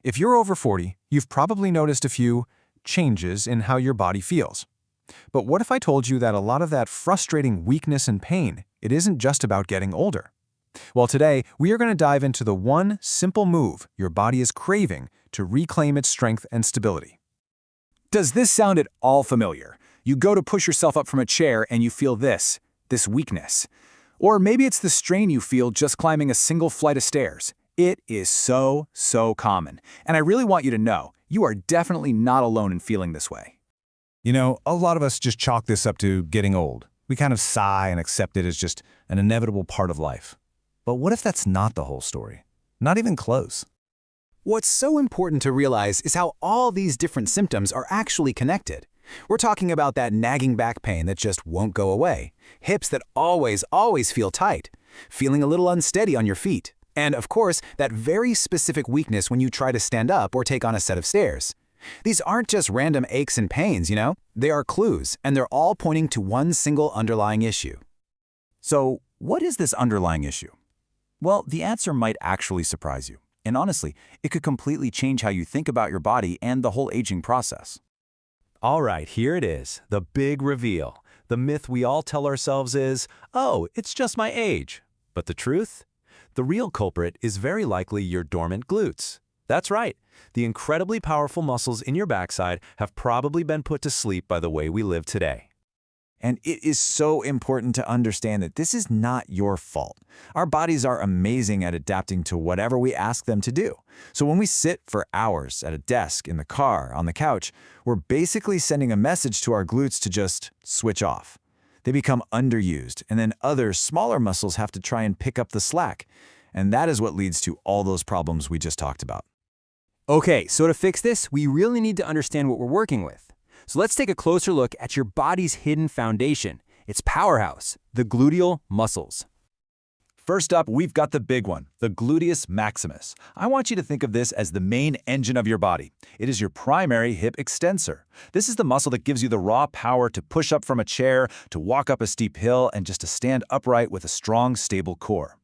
If you're over 40, you've probably noticed a few changes in how your body feels. But what if I told you that a lot of that frustrating weakness and pain, it isn't just about getting older? Well, today, we are going to dive into the one simple move your body is craving to reclaim its strength and stability. Does this sound at all familiar? You go to push yourself up from a chair and you feel this weakness. Or maybe it's the strain you feel just climbing a single flight of stairs. It is so common. And I really want you to know, you are definitely not alone in feeling this way. You know, a lot of us just chalk this up to getting old. We kind of sigh and accept it as just an inevitable part of life. But what if that's not the whole story? Not even close. What's so important to realize is how all these different symptoms are actually connected. We're talking about that nagging back pain that just won't go away, hips that always feel tight, feeling a little unsteady on your feet, and of course, that very specific weakness when you try to stand up or take on a set of stairs. These aren't just random aches and pains, you know? They are clues, and they're all pointing to one single underlying issue. So, what is this underlying issue? Well, the answer might actually surprise you. And honestly, it could completely change how you think about your body and the whole aging process. All right, here it is, the big reveal. The myth we all tell ourselves is, oh, it's just my age. But the truth? The real culprit is very likely your dormant glutes. That's right. The incredibly powerful muscles in your backside have probably been put to sleep by the way we live today. And it is so important to understand that this is not your fault. Our bodies are amazing at adapting to whatever we ask them to do. So when we sit for hours at a desk, in the car, on the couch, we're basically sending a message to our glutes to just switch off. They become underused, and then other, smaller muscles have to try and pick up the slack. And that is what leads to all those problems we just talked about. Okay, so to fix this, we really need to understand what we're working with. So let's take a closer look at your body's hidden foundation, its powerhouse, the gluteal muscles. First up, we've got the big one, the gluteus maximus. I want you to think of this as the main engine of your body. It is your primary hip extensor. This is the muscle that gives you the raw power to push up from a chair, to walk up a steep hill, and just to stand upright with a strong, stable core.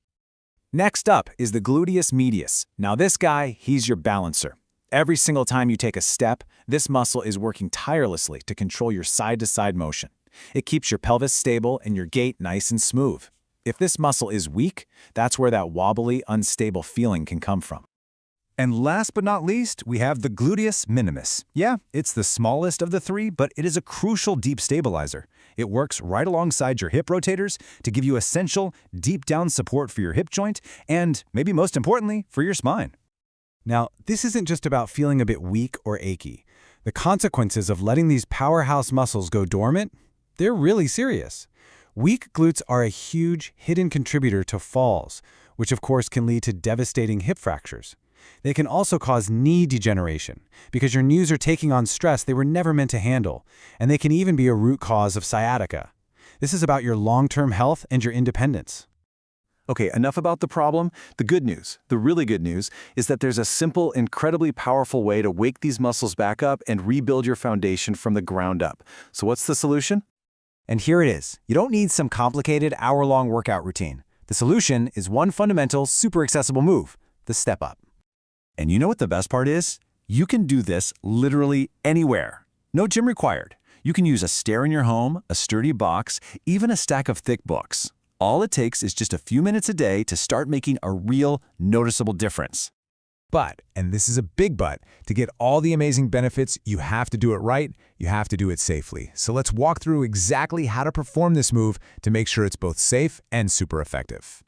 Next up is the gluteus medius. Now this guy, he's your balancer. Every single time you take a step, this muscle is working tirelessly to control your side-to-side motion. It keeps your pelvis stable and your gait nice and smooth. If this muscle is weak, that's where that wobbly, unstable feeling can come from. And last but not least, we have the gluteus minimus. Yeah, it's the smallest of the three, but it is a crucial deep stabilizer. It works right alongside your hip rotators to give you essential, deep-down support for your hip joint and, maybe most importantly, for your spine. Now, this isn't just about feeling a bit weak or achy. The consequences of letting these powerhouse muscles go dormant, they're really serious. Weak glutes are a huge, hidden contributor to falls, which of course can lead to devastating hip fractures. They can also cause knee degeneration because your knees are taking on stress they were never meant to handle, and they can even be a root cause of sciatica. This is about your long-term health and your independence. Okay, enough about the problem. The good news, the really good news, is that there's a simple, incredibly powerful way to wake these muscles back up and rebuild your foundation from the ground up. So what's the solution? And here it is. You don't need some complicated hour-long workout routine. The solution is one fundamental, super accessible move, the step up. And you know what the best part is? You can do this literally anywhere. No gym required. You can use a stair in your home, a sturdy box, even a stack of thick books. All it takes is just a few minutes a day to start making a real, noticeable difference. But, and this is a big but, to get all the amazing benefits, you have to do it right, you have to do it safely. So let's walk through exactly how to perform this move to make sure it's both safe and super effective.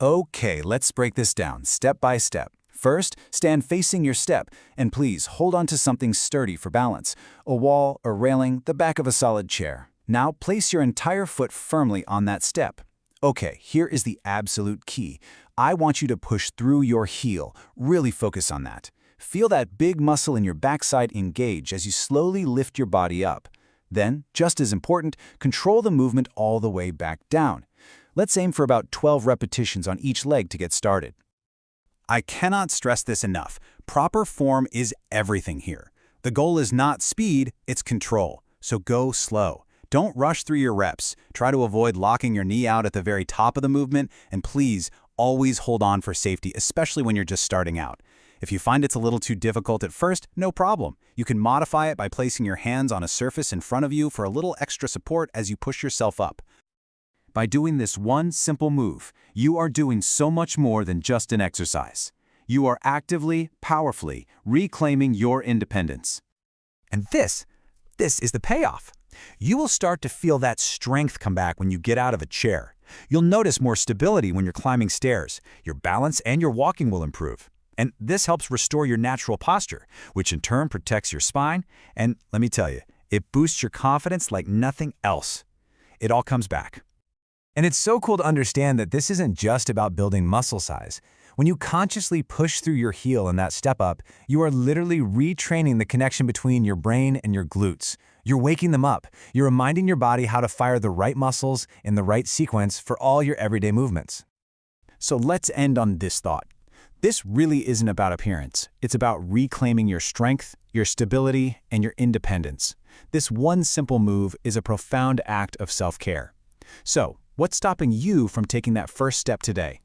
Okay, let's break this down step by step. First, stand facing your step, and please hold on to something sturdy for balance, a wall, a railing, the back of a solid chair. Now place your entire foot firmly on that step. Okay, here is the absolute key. I want you to push through your heel. Really focus on that. Feel that big muscle in your backside engage as you slowly lift your body up. Then, just as important, control the movement all the way back down. Let's aim for about 12 repetitions on each leg to get started. I cannot stress this enough. Proper form is everything here. The goal is not speed, it's control. So go slow. Don't rush through your reps. Try to avoid locking your knee out at the very top of the movement, and please, always hold on for safety, especially when you're just starting out. If you find it's a little too difficult at first, no problem. You can modify it by placing your hands on a surface in front of you for a little extra support as you push yourself up. By doing this one simple move, you are doing so much more than just an exercise. You are actively, powerfully reclaiming your independence. And this is the payoff. You will start to feel that strength come back when you get out of a chair. You'll notice more stability when you're climbing stairs. Your balance and your walking will improve. And this helps restore your natural posture, which in turn protects your spine. And let me tell you, it boosts your confidence like nothing else. It all comes back. And it's so cool to understand that this isn't just about building muscle size. When you consciously push through your heel in that step up, you are literally retraining the connection between your brain and your glutes. You're waking them up. You're reminding your body how to fire the right muscles in the right sequence for all your everyday movements. So let's end on this thought. This really isn't about appearance. It's about reclaiming your strength, your stability, and your independence. This one simple move is a profound act of self-care. So, what's stopping you from taking that first step today?